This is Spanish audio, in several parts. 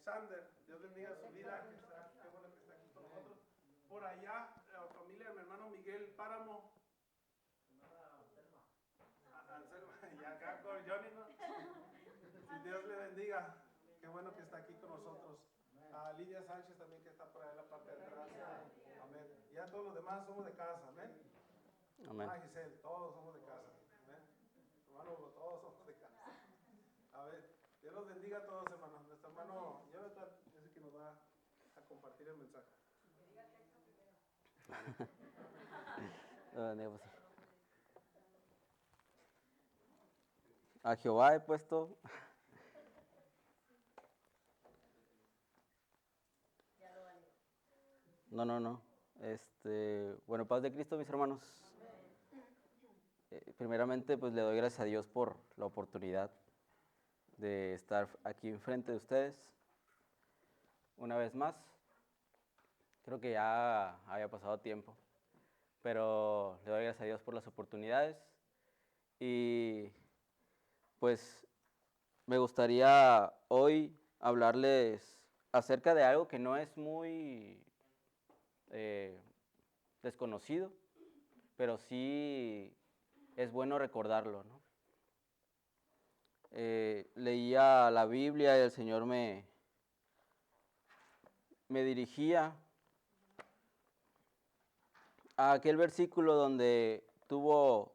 Alexander. Dios bendiga su vida. Qué bueno que está aquí con nosotros. Por allá, la familia de mi hermano Miguel Páramo. Anselmo, y acá con Johnny, ¿no? Y Dios le bendiga. Qué bueno que está aquí con nosotros. A Lidia Sánchez también, que está por allá en la parte de atrás. Amén. Y a todos los demás somos de casa. Amén. Amén. Giselle, todos somos de casa. Amén. Hermano, todos somos de casa. A ver, Dios los bendiga a todos, hermanos. Nuestro hermano Jonathan es el que nos va a compartir el mensaje. A Jehová he puesto. No. Bueno, paz de Cristo, mis hermanos. Primeramente, pues le doy gracias a Dios por la oportunidad de estar aquí enfrente de ustedes una vez más. Creo que ya había pasado tiempo, pero le doy gracias a Dios por las oportunidades y pues me gustaría hoy hablarles acerca de algo que no es muy desconocido, pero sí es bueno recordarlo, ¿no? Leía la Biblia y el Señor me dirigía a aquel versículo donde tuvo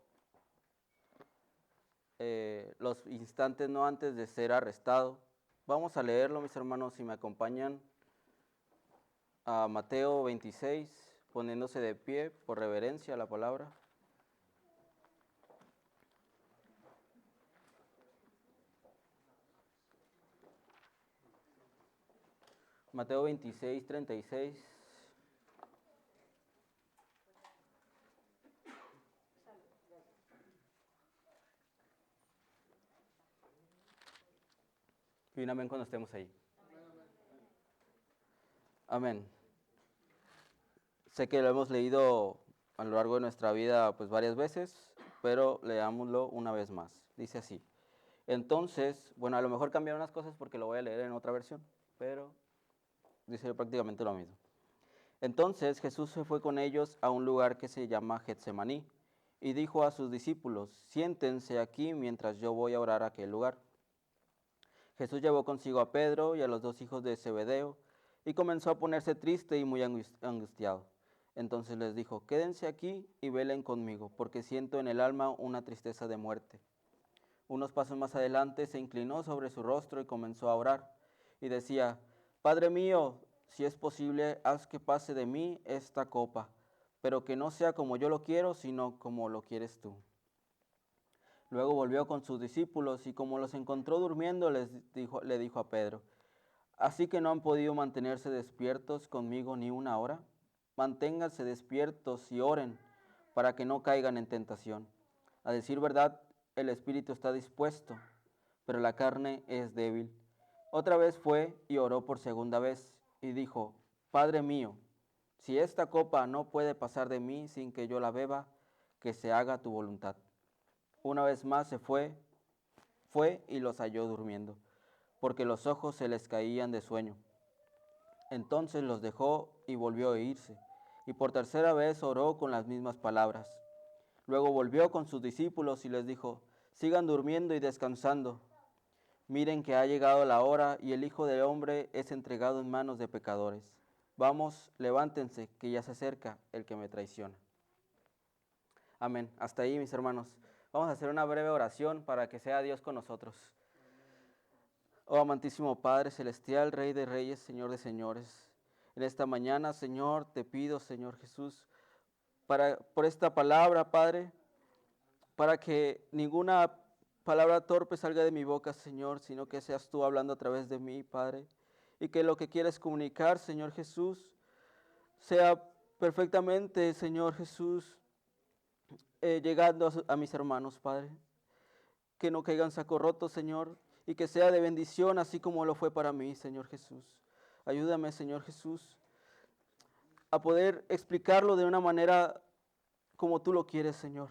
los instantes no antes de ser arrestado. Vamos a leerlo, mis hermanos, si me acompañan a Mateo 26, poniéndose de pie por reverencia a la palabra. Mateo 26, 36. Y un amén cuando estemos ahí. Amén. Sé que lo hemos leído a lo largo de nuestra vida pues varias veces, pero leámoslo una vez más. Dice así. Entonces, bueno, a lo mejor cambiaron unas cosas porque lo voy a leer en otra versión, pero dice prácticamente lo mismo. Entonces Jesús se fue con ellos a un lugar que se llama Getsemaní y dijo a sus discípulos, siéntense aquí mientras yo voy a orar a aquel lugar. Jesús llevó consigo a Pedro y a los dos hijos de Zebedeo y comenzó a ponerse triste y muy angustiado. Entonces les dijo, quédense aquí y velen conmigo, porque siento en el alma una tristeza de muerte. Unos pasos más adelante se inclinó sobre su rostro y comenzó a orar, y decía, Padre mío, si es posible, haz que pase de mí esta copa, pero que no sea como yo lo quiero, sino como lo quieres tú. Luego volvió con sus discípulos y como los encontró durmiendo, le dijo a Pedro, ¿así que no han podido mantenerse despiertos conmigo ni una hora? Manténganse despiertos y oren para que no caigan en tentación. A decir verdad, el espíritu está dispuesto, pero la carne es débil. Otra vez fue y oró por segunda vez y dijo, Padre mío, si esta copa no puede pasar de mí sin que yo la beba, que se haga tu voluntad. Una vez más fue y los halló durmiendo, porque los ojos se les caían de sueño. Entonces los dejó y volvió a irse, y por tercera vez oró con las mismas palabras. Luego volvió con sus discípulos y les dijo, sigan durmiendo y descansando. Miren que ha llegado la hora y el Hijo del Hombre es entregado en manos de pecadores. Vamos, levántense, que ya se acerca el que me traiciona. Amén. Hasta ahí, mis hermanos. Vamos a hacer una breve oración para que sea Dios con nosotros. Oh amantísimo Padre Celestial, Rey de Reyes, Señor de Señores. En esta mañana, Señor, te pido, Señor Jesús, por esta palabra, Padre, para que ninguna palabra torpe salga de mi boca, Señor, sino que seas tú hablando a través de mí, Padre. Y que lo que quieres comunicar, Señor Jesús, sea perfectamente, Señor Jesús, llegando a mis hermanos, Padre. Que no caigan saco roto, Señor, y que sea de bendición, así como lo fue para mí, Señor Jesús. Ayúdame, Señor Jesús, a poder explicarlo de una manera como tú lo quieres, Señor.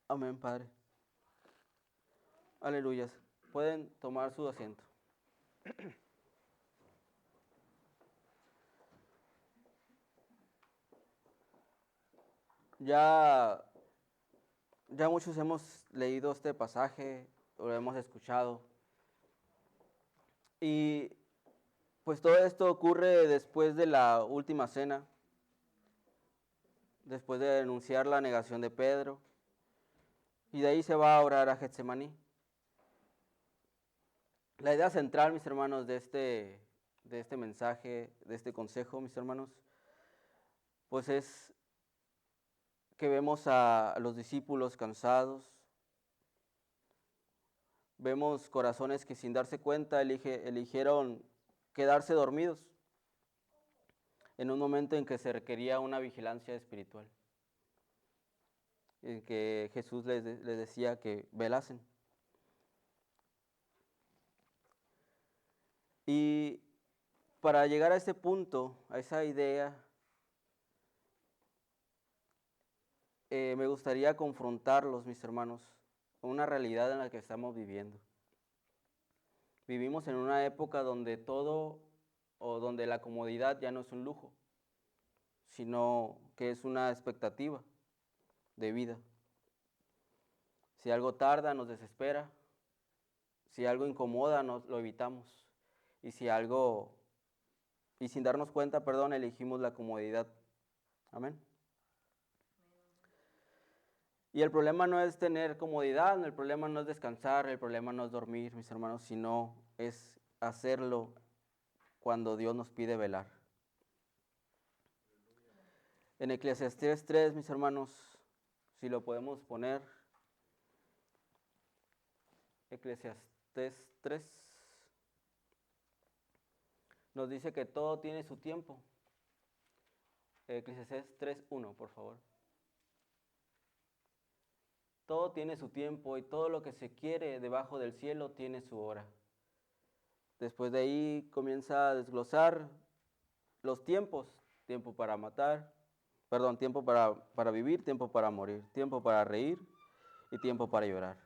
Amén, Padre. Aleluya. Pueden tomar su asiento. Ya, ya muchos hemos leído este pasaje, o lo hemos escuchado. Y pues todo esto ocurre después de la última cena, después de denunciar la negación de Pedro. Y de ahí se va a orar a Getsemaní. La idea central, mis hermanos, de este mensaje, de este consejo, mis hermanos, pues es que vemos a los discípulos cansados, vemos corazones que sin darse cuenta eligieron quedarse dormidos en un momento en que se requería una vigilancia espiritual, en que Jesús les decía que velasen. Y para llegar a ese punto, a esa idea, me gustaría confrontarlos, mis hermanos, con una realidad en la que estamos viviendo. Vivimos en una época donde todo o donde la comodidad ya no es un lujo, sino que es una expectativa de vida. Si algo tarda, nos desespera. Si algo incomoda, nos lo evitamos. Y sin darnos cuenta, elegimos la comodidad. Amén. Y el problema no es tener comodidad, el problema no es descansar, el problema no es dormir, mis hermanos, sino es hacerlo cuando Dios nos pide velar. En Eclesiastés 3, mis hermanos, si lo podemos poner, Eclesiastés 3, nos dice que todo tiene su tiempo. Eclesiastés 3:1, por favor. Todo tiene su tiempo y todo lo que se quiere debajo del cielo tiene su hora. Después de ahí comienza a desglosar los tiempos. Tiempo para matar, tiempo para vivir, tiempo para morir, tiempo para reír y tiempo para llorar.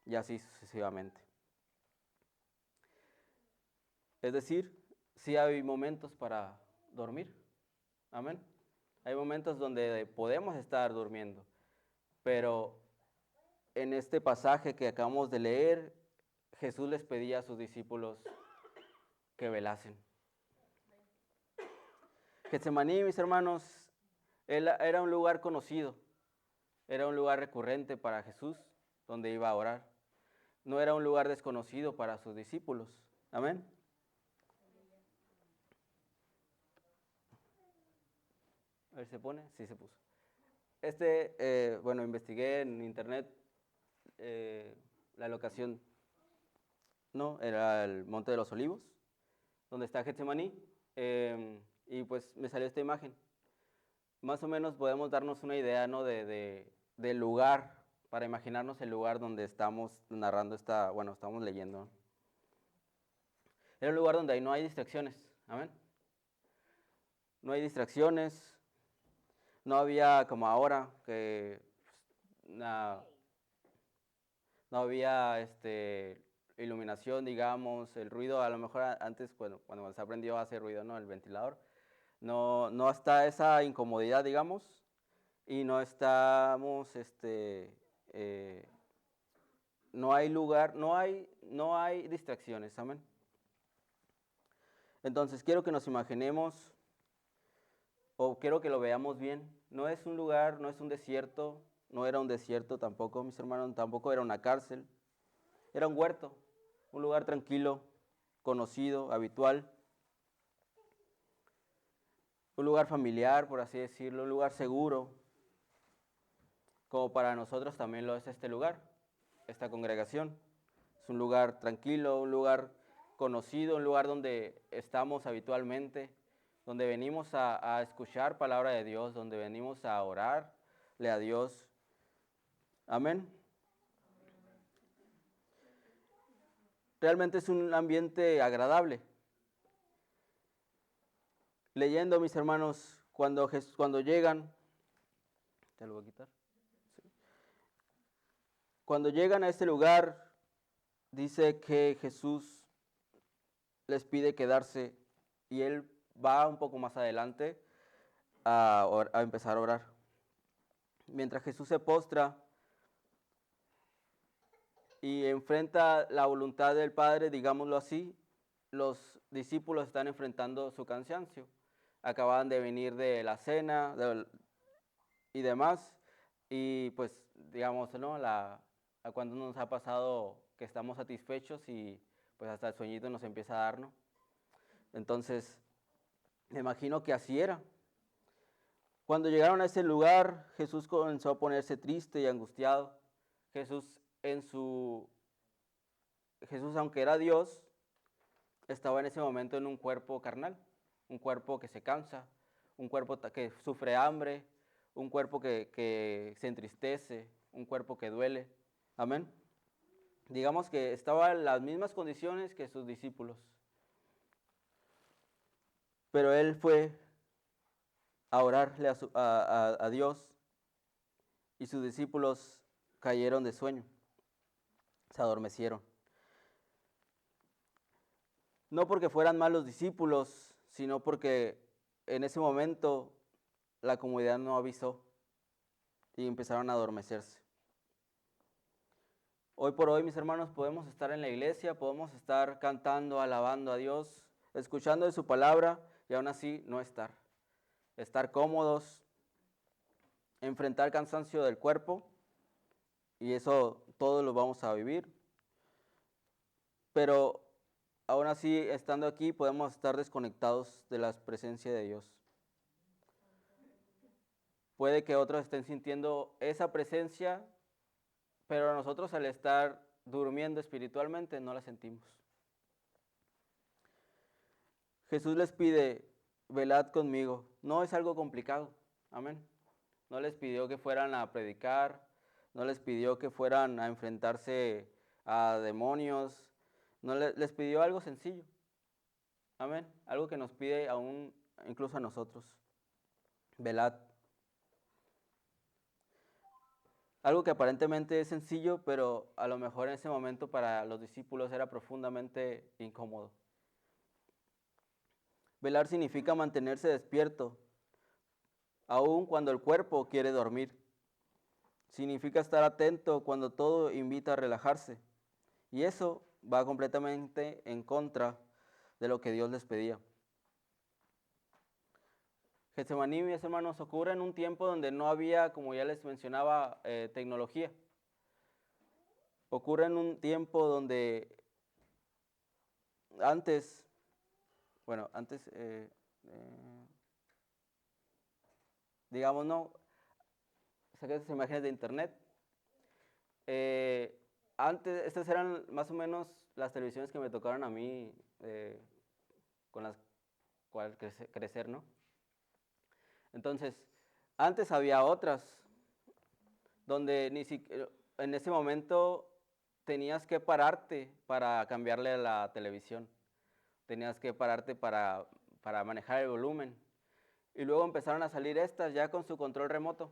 Y así sucesivamente. Es decir, sí hay momentos para dormir. Amén. Hay momentos donde podemos estar durmiendo, pero en este pasaje que acabamos de leer, Jesús les pedía a sus discípulos que velasen. Getsemaní, mis hermanos, era un lugar conocido, era un lugar recurrente para Jesús, donde iba a orar. No era un lugar desconocido para sus discípulos. Amén. A ver, ¿se pone? Sí, se puso. Investigué en internet la locación, no, era el Monte de los Olivos, donde está Getsemaní, y pues me salió esta imagen. Más o menos podemos darnos una idea, ¿no? del lugar, para imaginarnos el lugar donde estamos narrando estamos leyendo, ¿no? Era un lugar donde ahí no hay distracciones, amén. No hay distracciones, no había como ahora, que no había iluminación, digamos, el ruido, a lo mejor antes, cuando se aprendió a hacer ruido, ¿no? El ventilador. No está esa incomodidad, digamos, y no estamos, no hay lugar, no hay distracciones, amén. Entonces quiero que nos imaginemos, o quiero que lo veamos bien, no es un lugar, no es un desierto, no era un desierto tampoco, mis hermanos, tampoco era una cárcel, era un huerto, un lugar tranquilo, conocido, habitual, un lugar familiar, por así decirlo, un lugar seguro, como para nosotros también lo es este lugar, esta congregación. Es un lugar tranquilo, un lugar conocido, un lugar donde estamos habitualmente, donde venimos a escuchar palabra de Dios, donde venimos a orarle a Dios. Amén. Realmente es un ambiente agradable. Leyendo, mis hermanos, cuando llegan, ¿te lo voy a quitar? Sí. Cuando llegan a este lugar, dice que Jesús les pide quedarse y él va un poco más adelante a empezar a orar. Mientras Jesús se postra y enfrenta la voluntad del Padre, digámoslo así, los discípulos están enfrentando su cansancio. Acababan de venir de la cena y demás, y pues digamos, ¿no? A cuando nos ha pasado que estamos satisfechos y pues hasta el sueñito nos empieza a dar, ¿no? Entonces, me imagino que así era. Cuando llegaron a ese lugar, Jesús comenzó a ponerse triste y angustiado. Jesús, aunque era Dios, estaba en ese momento en un cuerpo carnal, un cuerpo que se cansa, un cuerpo que sufre hambre, un cuerpo que se entristece, un cuerpo que duele. Amén. Digamos que estaba en las mismas condiciones que sus discípulos. Pero él fue a orarle a Dios y sus discípulos cayeron de sueño, se adormecieron. No porque fueran malos discípulos, sino porque en ese momento la comunidad no avisó y empezaron a adormecerse. Hoy por hoy, mis hermanos, podemos estar en la iglesia, podemos estar cantando, alabando a Dios, escuchando de su palabra y aún así no estar. Estar cómodos, enfrentar cansancio del cuerpo y eso todos lo vamos a vivir. Pero aún así, estando aquí, podemos estar desconectados de la presencia de Dios. Puede que otros estén sintiendo esa presencia, pero nosotros al estar durmiendo espiritualmente no la sentimos. Jesús les pide, velad conmigo. No es algo complicado, amén. No les pidió que fueran a predicar, no les pidió que fueran a enfrentarse a demonios, les pidió algo sencillo, amén. Algo que nos pide aún, incluso a nosotros, velad. Algo que aparentemente es sencillo, pero a lo mejor en ese momento para los discípulos era profundamente incómodo. Velar significa mantenerse despierto, aun cuando el cuerpo quiere dormir. Significa estar atento cuando todo invita a relajarse. Y eso va completamente en contra de lo que Dios les pedía. Getsemaní, mis hermanos, ocurre en un tiempo donde no había, como ya les mencionaba, tecnología. Ocurre en un tiempo donde antes, digamos, no, saqué esas imágenes de internet. Antes, estas eran más o menos las televisiones que me tocaron a mí con las cuales crecer, ¿no? Entonces, antes había otras donde ni siquiera, en ese momento tenías que pararte para cambiarle a la televisión. Tenías que pararte para manejar el volumen. Y luego empezaron a salir estas ya con su control remoto.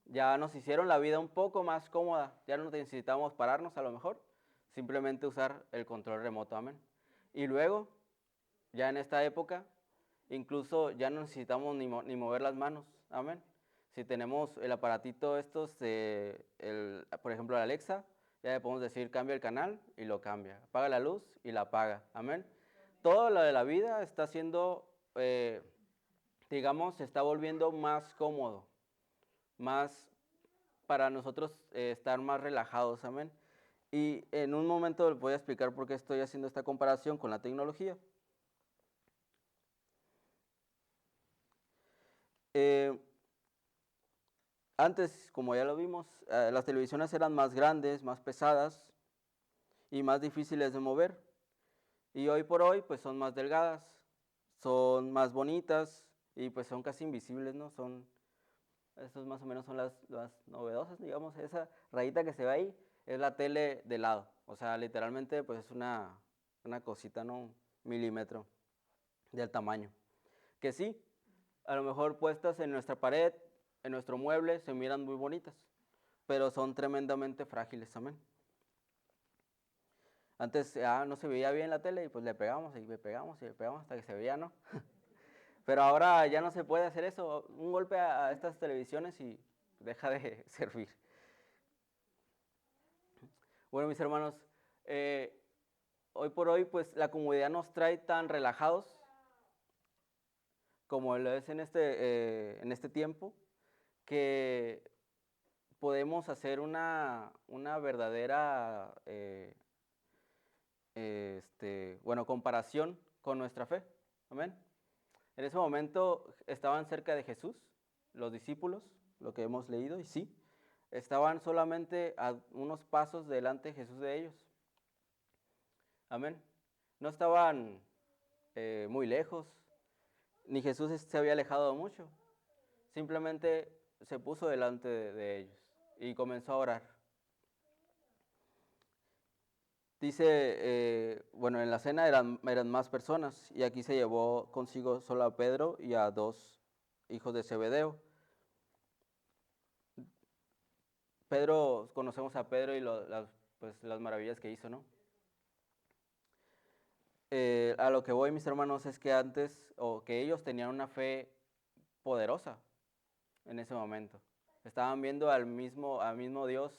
Ya nos hicieron la vida un poco más cómoda. Ya no necesitamos pararnos a lo mejor. Simplemente usar el control remoto, amén. Y luego, ya en esta época, incluso ya no necesitamos ni mover las manos, amén. Si tenemos el aparatito estos, por ejemplo, la Alexa, ya le podemos decir cambia el canal y lo cambia. Apaga la luz y la apaga, amén. Todo lo de la vida está siendo, digamos, se está volviendo más cómodo, más para nosotros estar más relajados, amén. Y en un momento les voy a explicar por qué estoy haciendo esta comparación con la tecnología. Antes, como ya lo vimos, las televisiones eran más grandes, más pesadas y más difíciles de mover. Y hoy por hoy, pues son más delgadas, son más bonitas y pues son casi invisibles, ¿no? Estas más o menos son las novedosas, digamos. Esa rayita que se ve ahí es la tele de lado. O sea, literalmente, pues es una cosita, ¿no? Un milímetro del tamaño. Que sí, a lo mejor puestas en nuestra pared, en nuestro mueble, se miran muy bonitas, pero son tremendamente frágiles, amén. Antes no se veía bien la tele y pues le pegamos y le pegamos y le pegamos hasta que se veía, ¿no? Pero ahora ya no se puede hacer eso. Un golpe a estas televisiones y deja de servir. Bueno, mis hermanos, hoy por hoy pues la comodidad nos trae tan relajados como lo es en este tiempo, que podemos hacer una verdadera comparación con nuestra fe. Amén. En ese momento estaban cerca de Jesús, los discípulos, lo que hemos leído, y sí, estaban solamente a unos pasos delante de Jesús de ellos. Amén. No estaban muy lejos, ni Jesús se había alejado mucho. Simplemente se puso delante de ellos y comenzó a orar. Dice, en la cena eran más personas y aquí se llevó consigo solo a Pedro y a 2 hijos de Zebedeo. Pedro, conocemos a Pedro y las maravillas que hizo, ¿no? A lo que voy, mis hermanos, es que que ellos tenían una fe poderosa en ese momento. Estaban viendo al mismo Dios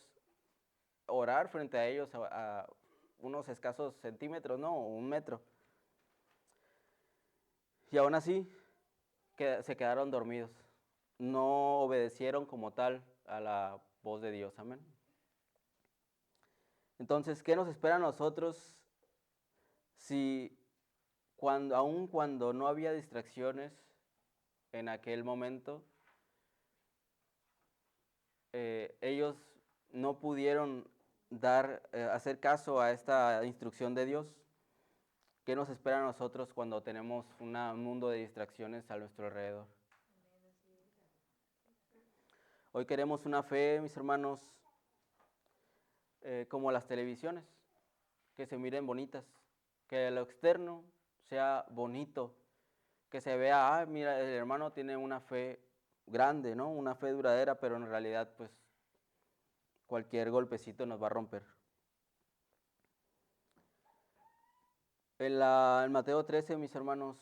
orar frente a ellos a unos escasos centímetros, ¿no? 1 metro. Y aún así se quedaron dormidos. No obedecieron como tal a la voz de Dios. Amén. Entonces, ¿qué nos espera a nosotros si aun cuando no había distracciones en aquel momento, ellos no pudieron hacer caso a esta instrucción de Dios? ¿Qué nos espera a nosotros cuando tenemos un mundo de distracciones a nuestro alrededor? Hoy queremos una fe, mis hermanos, como las televisiones, que se miren bonitas, que lo externo sea bonito, que se vea, mira, el hermano tiene una fe grande, ¿no? Una fe duradera, pero en realidad, pues, cualquier golpecito nos va a romper. En Mateo 13, mis hermanos,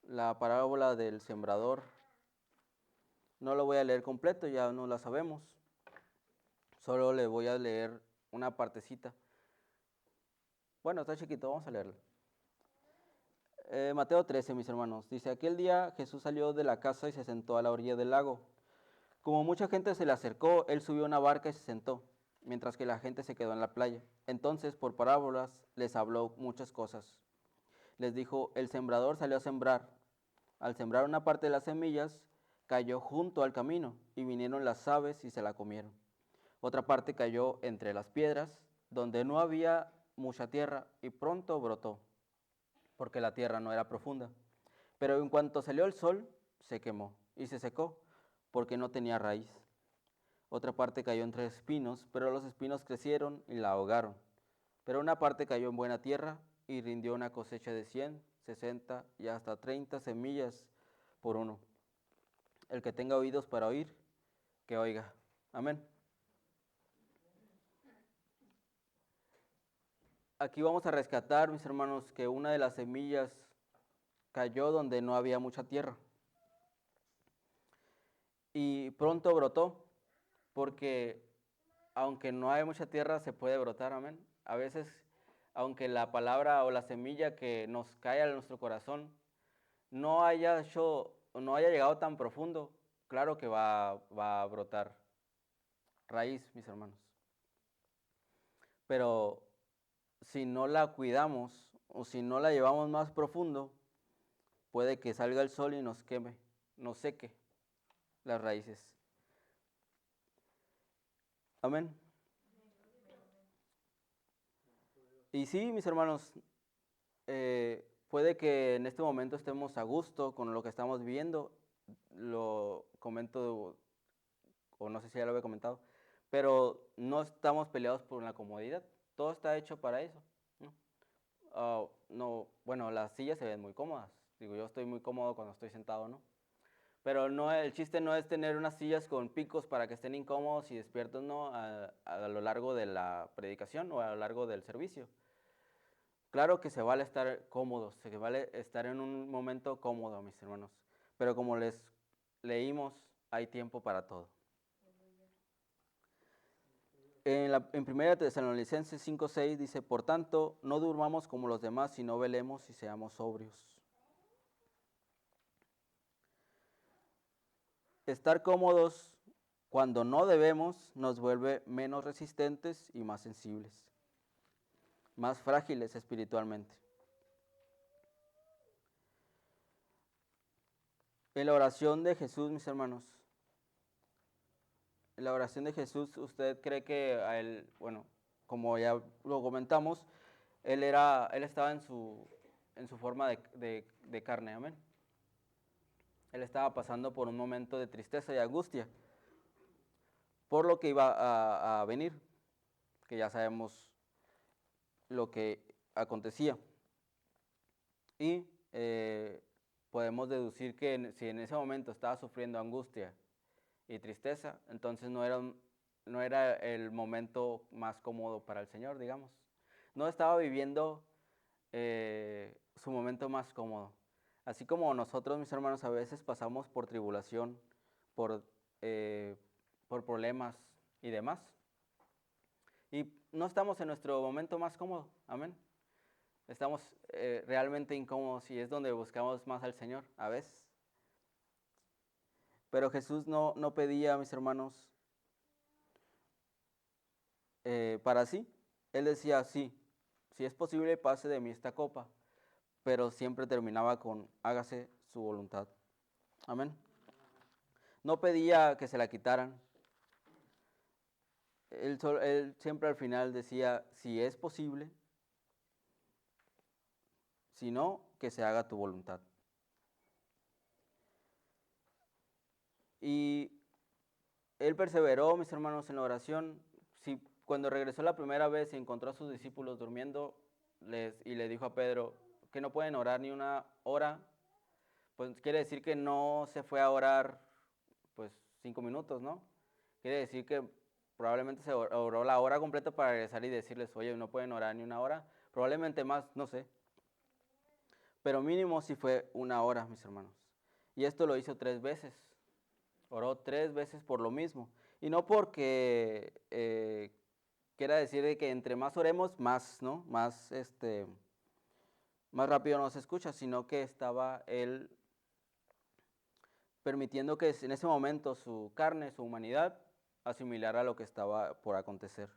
la parábola del sembrador, no lo voy a leer completo, ya no la sabemos. Solo le voy a leer una partecita. Bueno, está chiquito, vamos a leerlo. Mateo 13, mis hermanos, dice, aquel día Jesús salió de la casa y se sentó a la orilla del lago. Como mucha gente se le acercó, él subió a una barca y se sentó, mientras que la gente se quedó en la playa. Entonces, por parábolas, les habló muchas cosas. Les dijo, el sembrador salió a sembrar. Al sembrar una parte de las semillas, cayó junto al camino, y vinieron las aves y se la comieron. Otra parte cayó entre las piedras, donde no había mucha tierra, y pronto brotó, porque la tierra no era profunda. Pero en cuanto salió el sol, se quemó y se secó, porque no tenía raíz. Otra parte cayó entre espinos, pero los espinos crecieron y la ahogaron. Pero una parte cayó en buena tierra y rindió una cosecha de 100, 60 y hasta 30 semillas por uno. El que tenga oídos para oír, que oiga. Amén. Aquí vamos a rescatar, mis hermanos, que una de las semillas cayó donde no había mucha tierra. Y pronto brotó, porque aunque no hay mucha tierra, se puede brotar, amén. A veces, aunque la palabra o la semilla que nos cae a nuestro corazón no haya llegado tan profundo, claro que va a brotar raíz, mis hermanos. Pero si no la cuidamos o si no la llevamos más profundo, puede que salga el sol y nos queme, nos seque las raíces. Amén. Y sí, mis hermanos, puede que en este momento estemos a gusto con lo que estamos viviendo, lo comento, o no sé si ya lo había comentado, pero no estamos peleados por la comodidad, todo está hecho para eso, ¿no? Bueno, las sillas se ven muy cómodas, digo, yo estoy muy cómodo cuando estoy sentado, ¿no? Pero no, el chiste no es tener unas sillas con picos para que estén incómodos y despiertos, ¿no? A lo largo de la predicación o a lo largo del servicio. Claro que se vale estar cómodos, se vale estar en un momento cómodo, mis hermanos, pero como les leímos, hay tiempo para todo. En 1 Tesalonicenses 5:6 dice, por tanto, no durmamos como los demás, sino velemos y seamos sobrios. Estar cómodos cuando no debemos nos vuelve menos resistentes y más sensibles, más frágiles espiritualmente. En la oración de Jesús, mis hermanos, en la oración de Jesús, ¿usted cree que a él, bueno, como ya lo comentamos, él estaba en su forma de carne, amén? Él estaba pasando por un momento de tristeza y angustia, por lo que iba a venir, que ya sabemos lo que acontecía. Y podemos deducir que si en ese momento estaba sufriendo angustia y tristeza, entonces no era el momento más cómodo para el Señor, digamos. No estaba viviendo su momento más cómodo. Así como nosotros, mis hermanos, a veces pasamos por tribulación, por, por problemas y demás. Y no estamos en nuestro momento más cómodo, amén. Estamos realmente incómodos y es donde buscamos más al Señor a veces. Pero Jesús no pedía, mis hermanos, para sí. Él decía, sí, si es posible, pase de mí esta copa, pero siempre terminaba con, hágase su voluntad. Amén. No pedía que se la quitaran. Él siempre al final decía, si es posible, si no, que se haga tu voluntad. Y él perseveró, mis hermanos, en la oración. Si cuando regresó la primera vez y encontró a sus discípulos durmiendo y le dijo a Pedro que no pueden orar ni una hora, pues quiere decir que no se fue a orar pues 5 minutos, ¿no? Quiere decir que probablemente se oró la hora completa para regresar y decirles, oye, no pueden orar ni una hora, probablemente más, no sé. Pero mínimo sí fue una hora, mis hermanos. Y esto lo hizo 3 veces. Oró 3 veces por lo mismo. Y no porque quiera decir de que entre más oremos, más, ¿no? Más rápido nos escucha, sino que estaba él permitiendo que en ese momento su carne, su humanidad, asimilara lo que estaba por acontecer.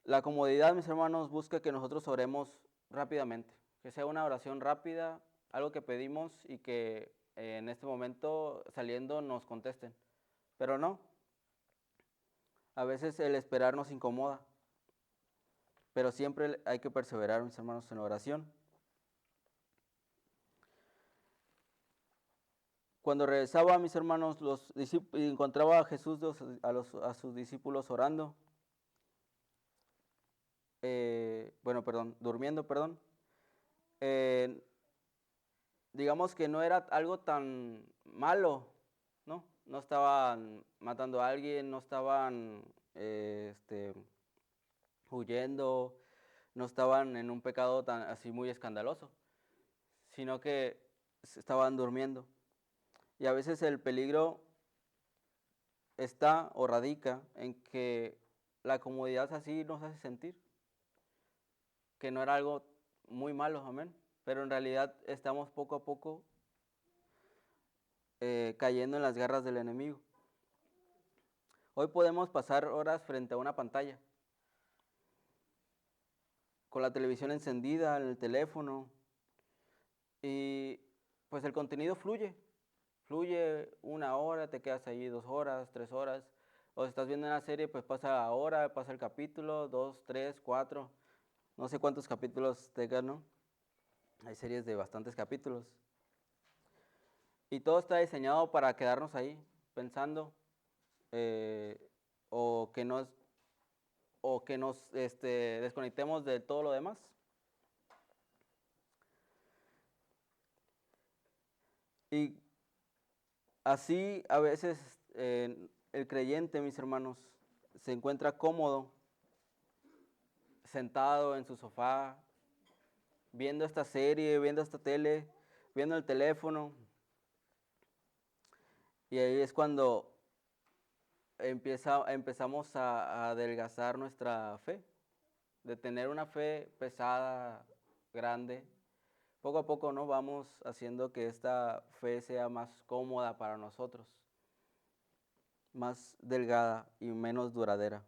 La comodidad, mis hermanos, busca que nosotros oremos rápidamente, que sea una oración rápida, algo que pedimos y que en este momento saliendo nos contesten. Pero no, a veces el esperar nos incomoda, pero siempre hay que perseverar, mis hermanos, en la oración. Cuando regresaba, mis hermanos, encontraba a Jesús a sus discípulos orando, durmiendo, digamos que no era algo tan malo, ¿no? No estaban matando a alguien, no estaban huyendo, no estaban en un pecado tan así muy escandaloso, sino que estaban durmiendo. Y a veces el peligro está o radica en que la comodidad así nos hace sentir que no era algo muy malo, amén. Pero en realidad estamos poco a poco cayendo en las garras del enemigo. Hoy podemos pasar horas frente a una pantalla, con la televisión encendida, en el teléfono, y pues el contenido fluye 1 hora, te quedas ahí 2 horas, 3 horas, o si estás viendo una serie, pues pasa la hora, pasa el capítulo, 2, 3, 4, no sé cuántos capítulos tengan, ¿no? Hay series de bastantes capítulos. Y todo está diseñado para quedarnos ahí, pensando, o que nos desconectemos de todo lo demás. Y así a veces el creyente, mis hermanos, se encuentra cómodo sentado en su sofá, viendo esta serie, viendo esta tele, viendo el teléfono. Y ahí es cuando empezamos a adelgazar nuestra fe, de tener una fe pesada, grande. Poco a poco, ¿no? Vamos haciendo que esta fe sea más cómoda para nosotros, más delgada y menos duradera.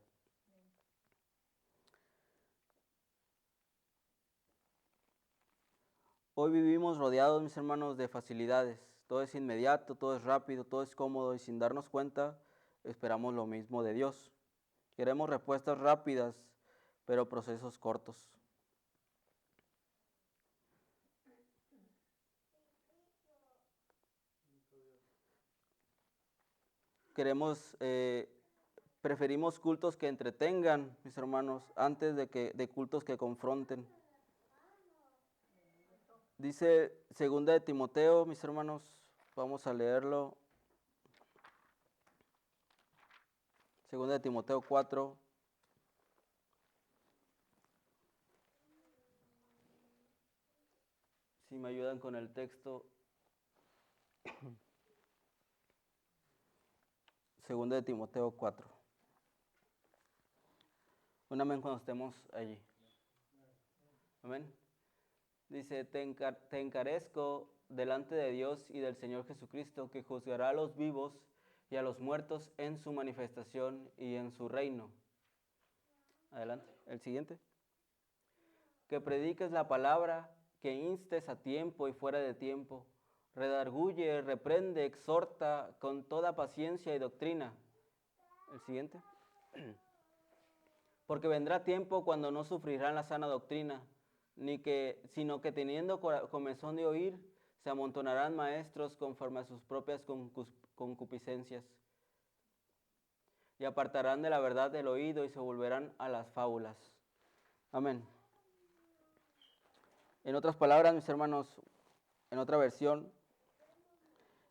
Hoy vivimos rodeados, mis hermanos, de facilidades. Todo es inmediato, todo es rápido, todo es cómodo y sin darnos cuenta esperamos lo mismo de Dios. Queremos respuestas rápidas, pero procesos cortos. Preferimos cultos que entretengan, mis hermanos, antes de cultos que confronten. Dice 2 de Timoteo, mis hermanos, vamos a leerlo. 2 de Timoteo 4. Si me ayudan con el texto. 2 de Timoteo 4. Un amén cuando estemos allí. Amén. Dice, te encarezco delante de Dios y del Señor Jesucristo, que juzgará a los vivos y a los muertos en su manifestación y en su reino. Adelante, el siguiente. Que prediques la palabra, que instes a tiempo y fuera de tiempo, redarguye, reprende, exhorta con toda paciencia y doctrina. El siguiente. Porque vendrá tiempo cuando no sufrirán la sana doctrina, sino que teniendo comezón de oír, se amontonarán maestros conforme a sus propias concupiscencias. Y apartarán de la verdad el oído y se volverán a las fábulas. Amén. En otras palabras, mis hermanos, en otra versión,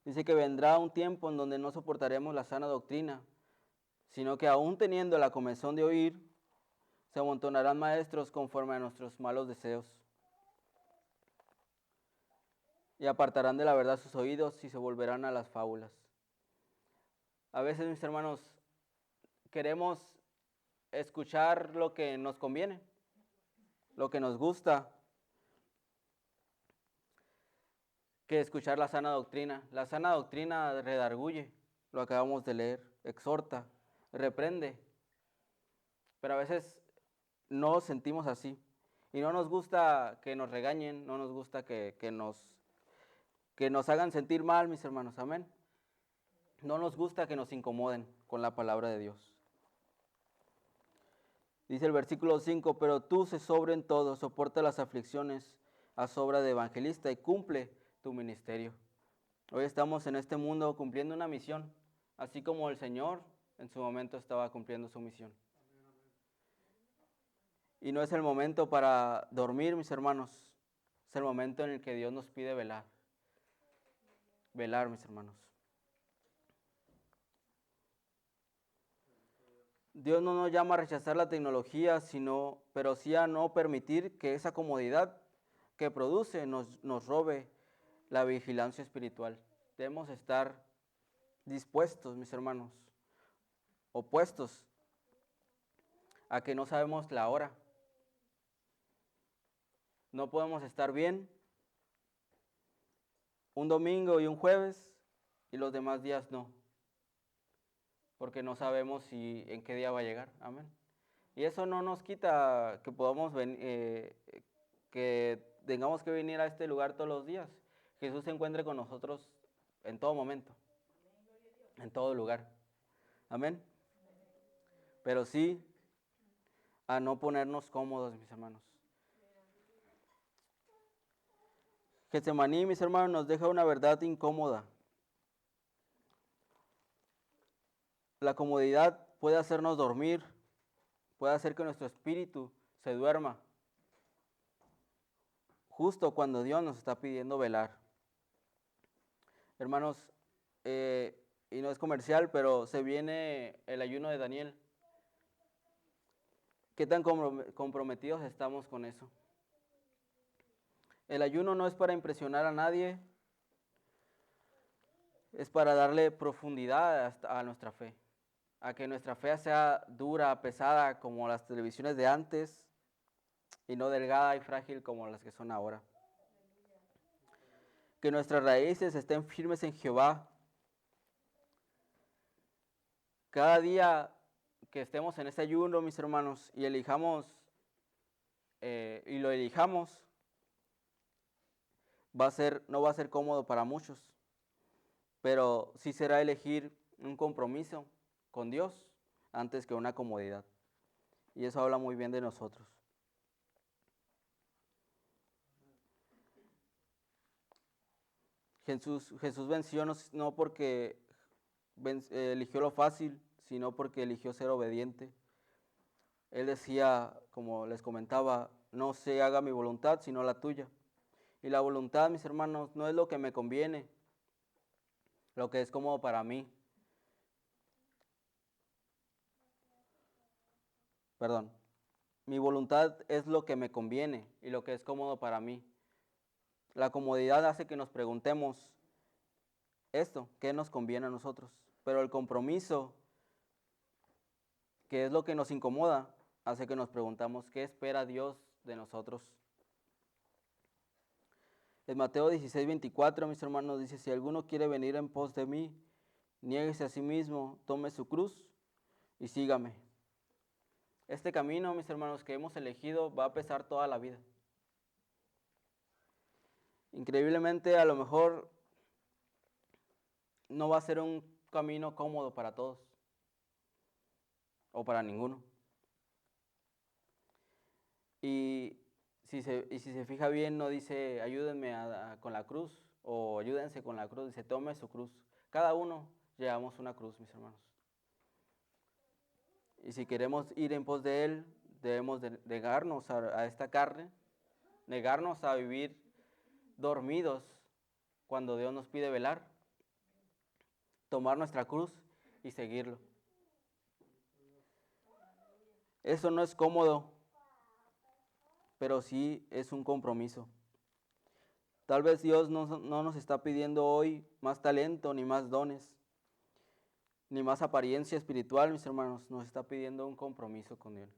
dice que vendrá un tiempo en donde no soportaremos la sana doctrina, sino que aún teniendo la comezón de oír, se amontonarán maestros conforme a nuestros malos deseos. Y apartarán de la verdad sus oídos y se volverán a las fábulas. A veces, mis hermanos, queremos escuchar lo que nos conviene, lo que nos gusta, que escuchar la sana doctrina. La sana doctrina redarguye, lo acabamos de leer, exhorta, reprende. Pero a veces no sentimos así. Y no nos gusta que nos regañen, no nos gusta que nos hagan sentir mal, mis hermanos, amén. No nos gusta que nos incomoden con la palabra de Dios. Dice el versículo 5, pero tú se sobre en todo, soporta las aflicciones a sobra de evangelista y cumple tu ministerio. Hoy estamos en este mundo cumpliendo una misión, así como el Señor en su momento estaba cumpliendo su misión. Y no es el momento para dormir, mis hermanos, es el momento en el que Dios nos pide velar. Velar, mis hermanos. Dios no nos llama a rechazar la tecnología, pero sí a no permitir que esa comodidad que produce nos robe la vigilancia espiritual. Debemos estar dispuestos, mis hermanos, opuestos a que no sabemos la hora. No podemos estar bien un domingo y un jueves y los demás días no, porque no sabemos en qué día va a llegar. Amén. Y eso no nos quita que podamos que tengamos que venir a este lugar todos los días. Jesús se encuentre con nosotros en todo momento, en todo lugar. Amén. Pero sí a no ponernos cómodos, mis hermanos. Getsemaní, mis hermanos, nos deja una verdad incómoda. La comodidad puede hacernos dormir, puede hacer que nuestro espíritu se duerma, justo cuando Dios nos está pidiendo velar. Hermanos, y no es comercial, pero se viene el ayuno de Daniel, ¿Qué tan comprometidos estamos con eso? El ayuno no es para impresionar a nadie, es para darle profundidad a nuestra fe, a que nuestra fe sea dura, pesada como las televisiones de antes y no delgada y frágil como las que son ahora. Que nuestras raíces estén firmes en Jehová. Cada día que estemos en este ayuno, mis hermanos, y lo elijamos, no va a ser cómodo para muchos, pero sí será elegir un compromiso con Dios antes que una comodidad. Y eso habla muy bien de nosotros. Jesús venció no porque eligió lo fácil, sino porque eligió ser obediente. Él decía, como les comentaba, no se haga mi voluntad, sino la tuya. Y la voluntad, mis hermanos, no es lo que me conviene, lo que es cómodo para mí. Perdón. Mi voluntad es lo que me conviene y lo que es cómodo para mí. La comodidad hace que nos preguntemos esto, ¿qué nos conviene a nosotros? Pero el compromiso, que es lo que nos incomoda, hace que nos preguntamos qué espera Dios de nosotros. En Mateo 16:24, mis hermanos, dice, si alguno quiere venir en pos de mí, niéguese a sí mismo, tome su cruz y sígame. Este camino, mis hermanos, que hemos elegido va a pesar toda la vida. Increíblemente, a lo mejor no va a ser un camino cómodo para todos o para ninguno. Y si se fija bien, no dice ayúdenme con la cruz o ayúdense con la cruz, dice tome su cruz. Cada uno llevamos una cruz, mis hermanos. Y si queremos ir en pos de Él, debemos de negarnos a esta carne, negarnos a vivir dormidos cuando Dios nos pide velar, tomar nuestra cruz y seguirlo. Eso no es cómodo, pero sí es un compromiso. Tal vez Dios no nos está pidiendo hoy más talento ni más dones, ni más apariencia espiritual, mis hermanos, nos está pidiendo un compromiso con Él.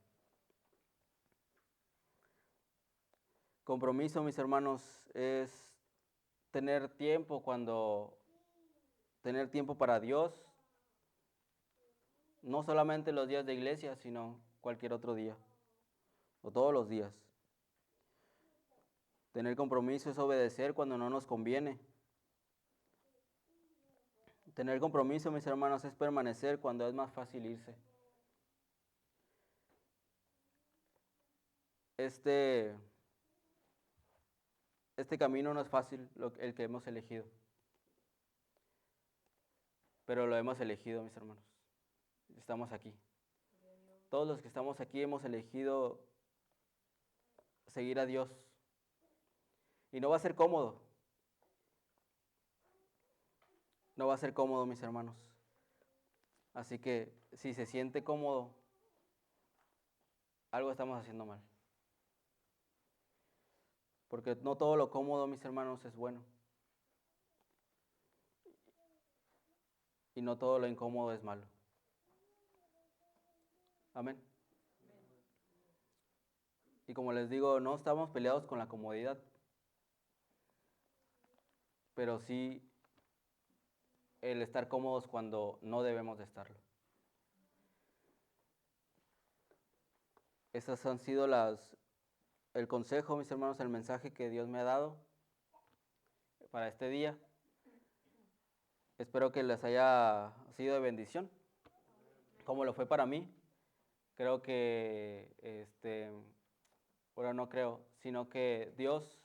Compromiso, mis hermanos, es tener tiempo para Dios, no solamente los días de iglesia, sino cualquier otro día, o todos los días. Tener compromiso es obedecer cuando no nos conviene. Tener compromiso, mis hermanos, es permanecer cuando es más fácil irse. Este camino no es fácil, el que hemos elegido. Pero lo hemos elegido, mis hermanos. Estamos aquí. Todos los que estamos aquí hemos elegido seguir a Dios. Y no va a ser cómodo. No va a ser cómodo, mis hermanos. Así que si se siente cómodo, algo estamos haciendo mal. Porque no todo lo cómodo, mis hermanos, es bueno. Y no todo lo incómodo es malo. Amén. Y como les digo, no estamos peleados con la comodidad, pero sí el estar cómodos cuando no debemos de estarlo. Esas han sido el consejo, mis hermanos, el mensaje que Dios me ha dado para este día. Espero que les haya sido de bendición, como lo fue para mí. Creo que, bueno, no creo, sino que Dios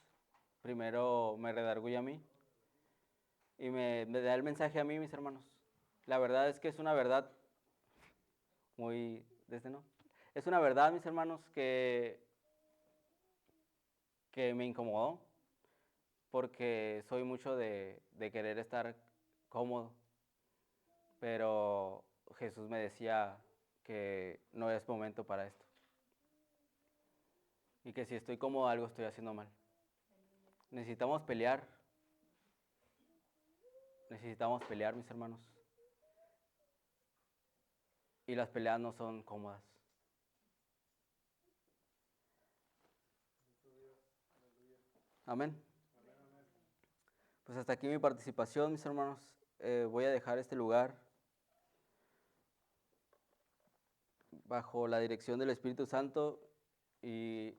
primero me redarguye a mí y me da el mensaje a mí, mis hermanos. La verdad es que es una verdad ¿no? Es una verdad, mis hermanos, que me incomodó, porque soy mucho de querer estar cómodo, pero Jesús me decía que no es momento para esto. y que si estoy cómodo algo estoy haciendo mal. Necesitamos pelear, mis hermanos. Y las peleas no son cómodas. Amén. Pues hasta aquí mi participación, mis hermanos. Voy a dejar este lugar bajo la dirección del Espíritu Santo y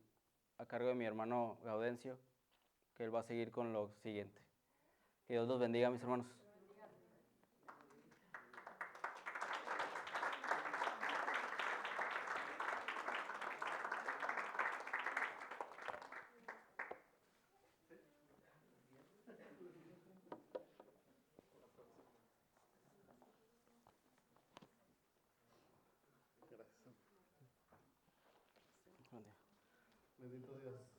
a cargo de mi hermano Gaudencio, que él va a seguir con lo siguiente. Que Dios los bendiga, mis hermanos. Bendito Dios.